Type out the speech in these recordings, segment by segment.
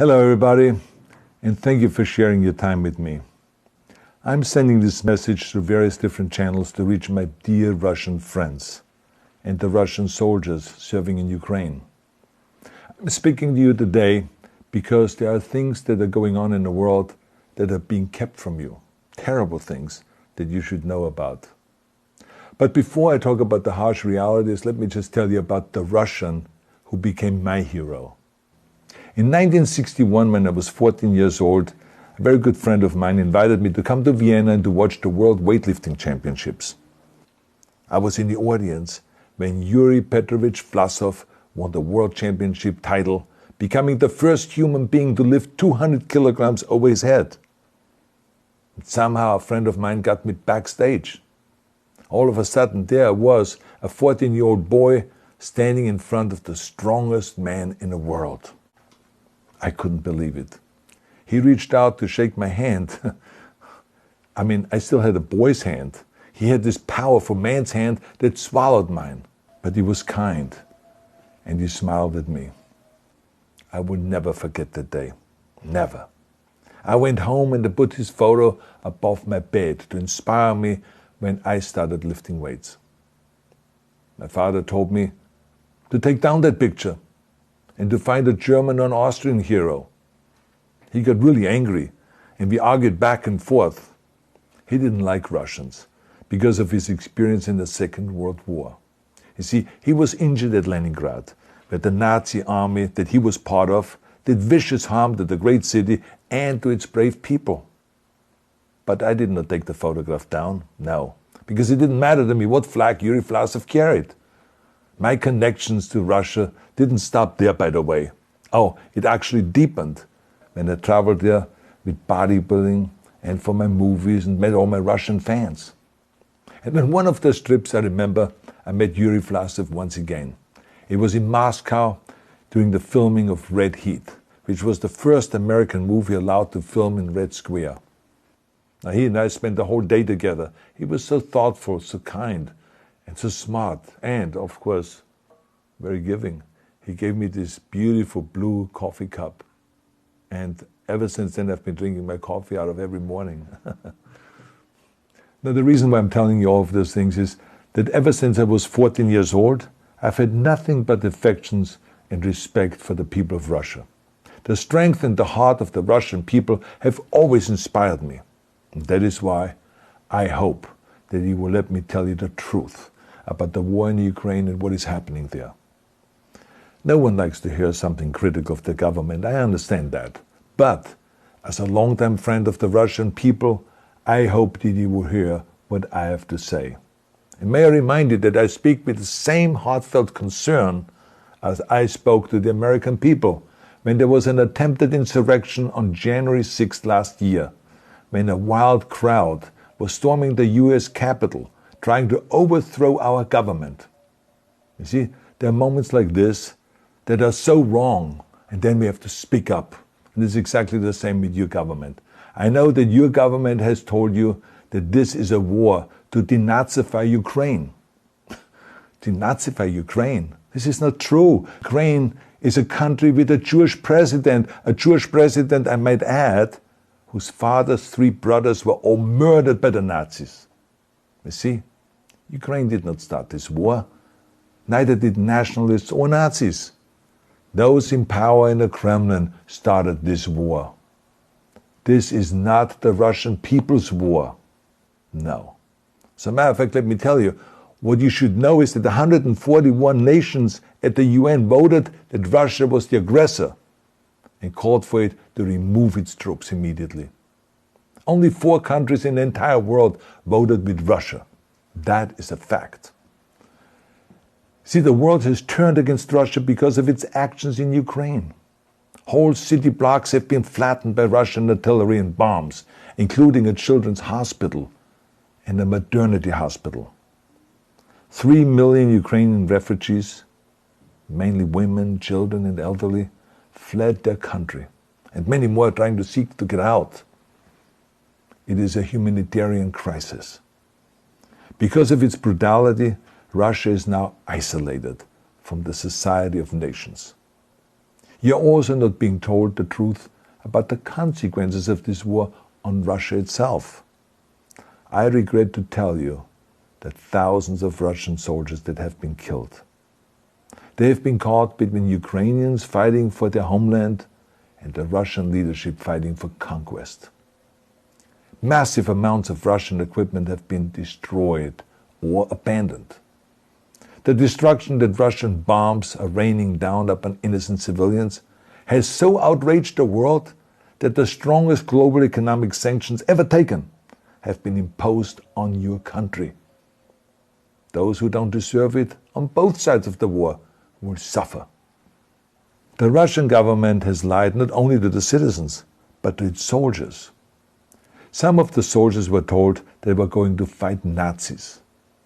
Hello everybody, and thank you for sharing your time with me. I'm sending this message through various different channels to reach my dear Russian friends and the Russian soldiers serving in Ukraine. I'm speaking to you today because there are things that are going on in the world that are being kept from you, terrible things that you should know about. But before I talk about the harsh realities, let me just tell you about the Russian who became my hero. In 1961, when I was 14 years old, a very good friend of mine invited me to come to Vienna and to watch the World Weightlifting Championships. I was in the audience when Yuri Petrovich Vlasov won the World Championship title, becoming the first human being to lift 200 kilograms over his head. And somehow a friend of mine got me backstage. All of a sudden, there I was, a 14-year-old boy, standing in front of the strongest man in the world. I couldn't believe it. He reached out to shake my hand. I still had a boy's hand. He had this powerful man's hand that swallowed mine. But he was kind, and he smiled at me. I will never forget that day. Never. I went home and put his photo above my bed to inspire me when I started lifting weights. My father told me to take down that picture and to find a German or an Austrian hero. He got really angry, and we argued back and forth. He didn't like Russians because of his experience in the Second World War. You see, he was injured at Leningrad, where the Nazi army that he was part of did vicious harm to the great city and to its brave people. But I did not take the photograph down, no, because it didn't matter to me what flag Yuri Vlasov carried. My connections to Russia didn't stop there, by the way. Oh, it actually deepened when I traveled there with bodybuilding and for my movies and met all my Russian fans. And on one of those trips, I remember, I met Yuri Vlasov once again. It was in Moscow during the filming of Red Heat, which was the first American movie allowed to film in Red Square. Now, he and I spent the whole day together. He was so thoughtful, so kind, and so smart, and, of course, very giving. He gave me this beautiful blue coffee cup. And ever since then, I've been drinking my coffee out of every morning. Now, the reason why I'm telling you all of those things is that ever since I was 14 years old, I've had nothing but affections and respect for the people of Russia. The strength and the heart of the Russian people have always inspired me. And that is why I hope that you will let me tell you the truth about the war in Ukraine and what is happening there. No one likes to hear something critical of the government, I understand that. But as a longtime friend of the Russian people, I hope that you will hear what I have to say. And may I remind you that I speak with the same heartfelt concern as I spoke to the American people when there was an attempted insurrection on January 6th last year, when a wild crowd was storming the US Capitol, trying to overthrow our government. You see, there are moments like this that are so wrong, and then we have to speak up. And it's exactly the same with your government. I know that your government has told you that this is a war to denazify Ukraine. Denazify Ukraine? This is not true. Ukraine is a country with a Jewish president, I might add, whose father's 3 brothers were all murdered by the Nazis. You see, Ukraine did not start this war. Neither did nationalists or Nazis. Those in power in the Kremlin started this war. This is not the Russian people's war. No. As a matter of fact, let me tell you, what you should know is that 141 nations at the UN voted that Russia was the aggressor and called for it to remove its troops immediately. Only 4 countries in the entire world voted with Russia. That is a fact. See, the world has turned against Russia because of its actions in Ukraine. Whole city blocks have been flattened by Russian artillery and bombs, including a children's hospital and a maternity hospital. 3 million Ukrainian refugees, mainly women, children, and elderly, fled their country, and many more are trying to seek to get out. It is a humanitarian crisis. Because of its brutality, Russia is now isolated from the society of nations. You're also not being told the truth about the consequences of this war on Russia itself. I regret to tell you that thousands of Russian soldiers that have been killed. They have been caught between Ukrainians fighting for their homeland and the Russian leadership fighting for conquest. Massive amounts of Russian equipment have been destroyed or abandoned. The destruction that Russian bombs are raining down upon innocent civilians has so outraged the world that the strongest global economic sanctions ever taken have been imposed on your country. Those who don't deserve it on both sides of the war will suffer. The Russian government has lied not only to the citizens, but to its soldiers. Some of the soldiers were told they were going to fight Nazis.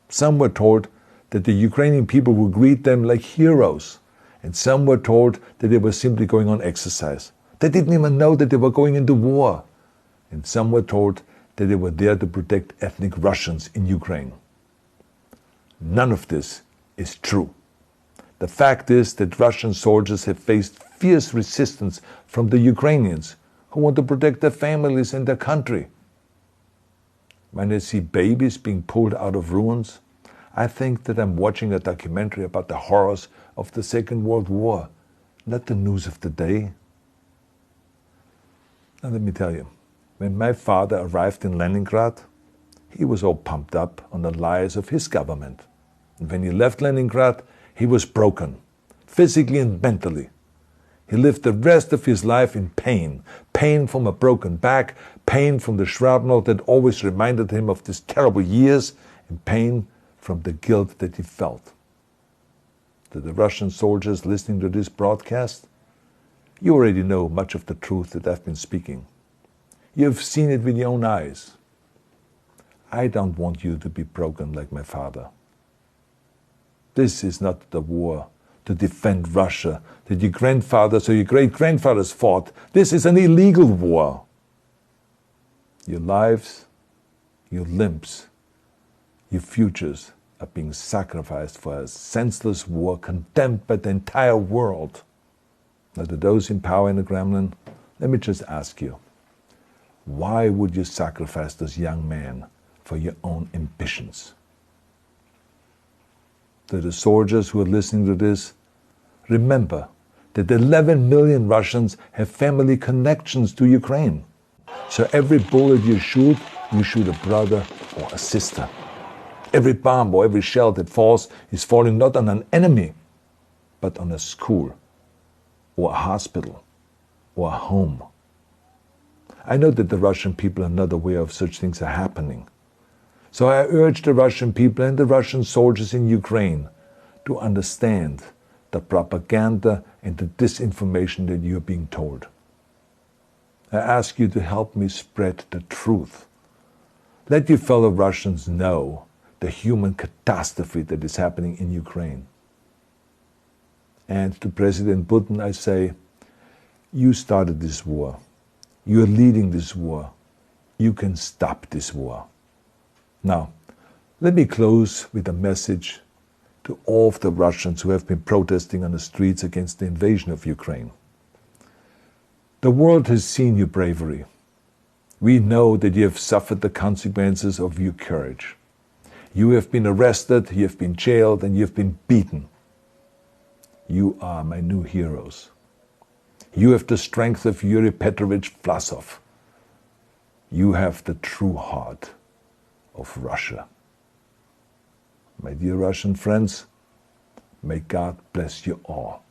Some were told that the Ukrainian people would greet them like heroes, and some were told that they were simply going on exercise. They didn't even know that they were going into war. And some were told that they were there to protect ethnic Russians in Ukraine. None of this is true. The fact is that Russian soldiers have faced fierce resistance from the Ukrainians who want to protect their families and their country. When I see babies being pulled out of ruins, I think that I'm watching a documentary about the horrors of the Second World War, not the news of the day. Now let me tell you, when my father arrived in Leningrad, he was all pumped up on the lies of his government. And when he left Leningrad, he was broken, physically and mentally. He lived the rest of his life in pain. Pain from a broken back, pain from the shrapnel that always reminded him of these terrible years, and pain from the guilt that he felt. To the Russian soldiers listening to this broadcast, you already know much of the truth that I've been speaking. You have seen it with your own eyes. I don't want you to be broken like my father. This is not the war to defend Russia that your grandfathers or your great-grandfathers fought. This is an illegal war. Your lives, your limbs, your futures are being sacrificed for a senseless war condemned by the entire world. Now, to those in power in the Kremlin, let me just ask you, why would you sacrifice those young men for your own ambitions? To the soldiers who are listening to this, remember that 11 million Russians have family connections to Ukraine. So every bullet you shoot a brother or a sister. Every bomb or every shell that falls is falling not on an enemy, but on a school, or a hospital, or a home. I know that the Russian people are not aware of such things are happening. So I urge the Russian people and the Russian soldiers in Ukraine to understand the propaganda and the disinformation that you are being told. I ask you to help me spread the truth. Let your fellow Russians know the human catastrophe that is happening in Ukraine. And to President Putin I say, you started this war. You are leading this war. You can stop this war. Now, let me close with a message to all of the Russians who have been protesting on the streets against the invasion of Ukraine. The world has seen your bravery. We know that you have suffered the consequences of your courage. You have been arrested, you have been jailed, and you have been beaten. You are my new heroes. You have the strength of Yuri Petrovich Vlasov. You have the true heart of Russia. My dear Russian friends, may God bless you all.